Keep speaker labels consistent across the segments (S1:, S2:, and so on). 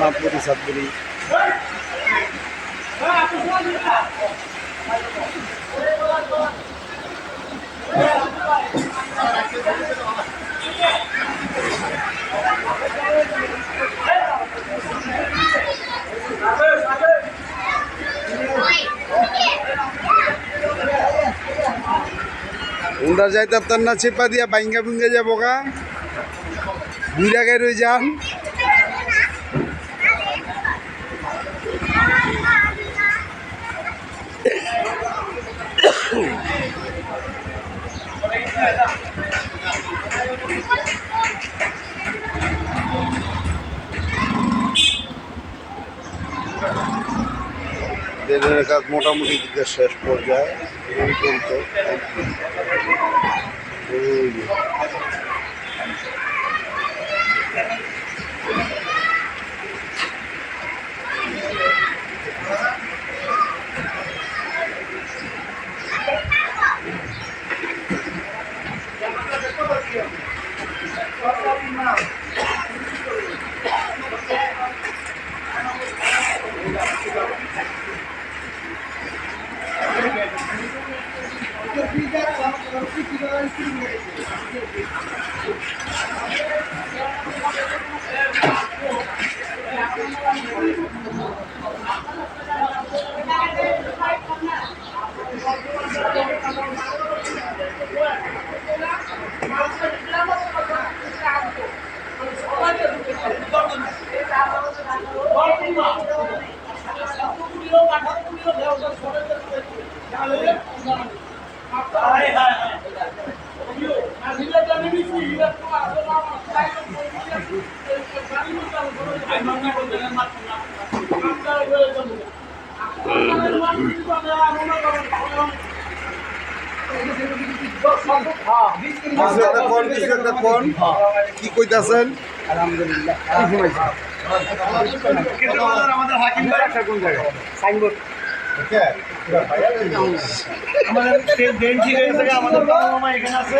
S1: নামপুরি সাতপুরি। উন্ডা যাইতে আপনার না চেপা দিয়া বাইঙ্গা বুঙ্গা যাবো গা, দুই জায়গায় রয়ে যান। ট্রেনের কাজ মোটামুটি দিকে শেষ পর্যায়ে এই পর্যন্ত। কি কইতাছেন?
S2: আলহামদুলিল্লাহ
S3: আমাদের হাকিম বাসা কোন জায়গায়? সাইনবোর্ড আমাদের দেন ঠিক হয়ে গেছে। আমাদের মামা এখানে আছে।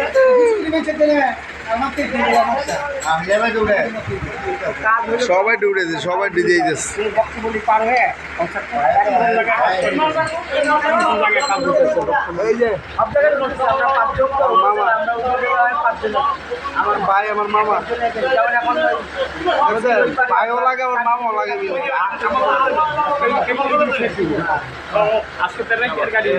S1: সবাই দৌড়েছে, সবাই ডিজে দিচ্ছে। এই যে আমার ভাই, আমার মামা, ভাইও লাগে, আমার মামাও লাগে।
S3: আজকে গাড়ি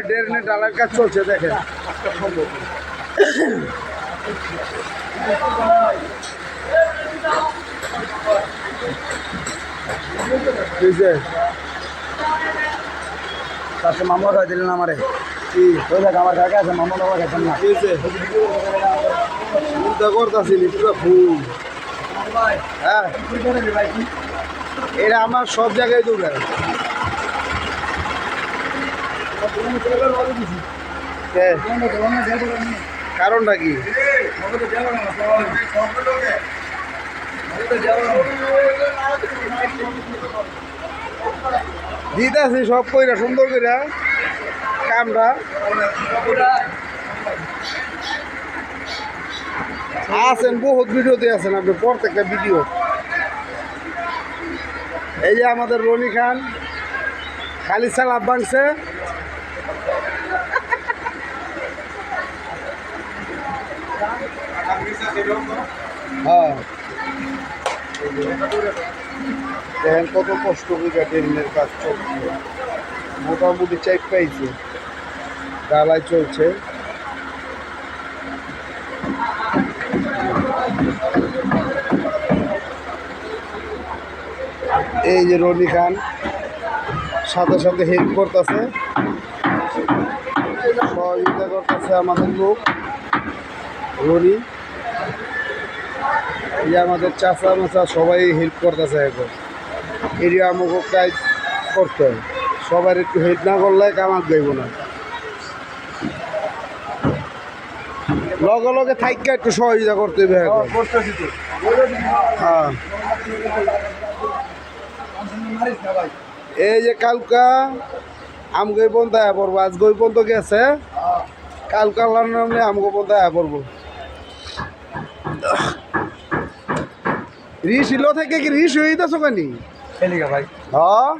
S1: ড্রেনের ডালার কাজ চলছে, দেখেন।
S2: তারপর মামা খাই দিলেন আমারে।
S1: কি
S2: ওই দেখ আমার কাকা আছে, মামা বাবা খেতেন না।
S1: চিন্তা করতেছিলি পুরো ফুল। হ্যাঁ, এটা আমার সব জায়গায় দৌড়ায়। কারণটা কি? দিতেছি সব কইরা সুন্দর কইরা কামটা। আছেন বহুত ভিডিওতে আছেন আপনি, প্রত্যেকটা ভিডিও। এই যে আমাদের রনি খান খালি সালাপ ভাঙছে। হ্যাঁ, দেখেন কত কষ্ট করে ট্রেনের কাজ চলছে। মোটামুটি চাই পাইছে, ডালাই চলছে। এই যে রনি খান সাথে সাথে হেল্প করতেছে, সহযোগিতা করতেছে আমাদের লোক রনি। এই যে আমাদের চাচা মাচা সবাই হেল্প করতেছে। এখন এরিয়া আমাকে কাজ করতে হয়, সবার একটু হেল্প না করলে কামাক যাইব না। লগে লগে থাইকা একটু সহযোগিতা করতে হবে এখন। হ্যাঁ, এই যে কালকা আমগো পর্যন্ত আয়া পড়বো, আজকে ওই পর্যন্ত গেছে, কালকা নামলে আমগো পর্যন্ত আয়া পড়বো। রিস ইলো থেকে কি রিস হয়ে যাচ্ছ কেন
S2: খেলি ভাই
S1: হ্যাঁ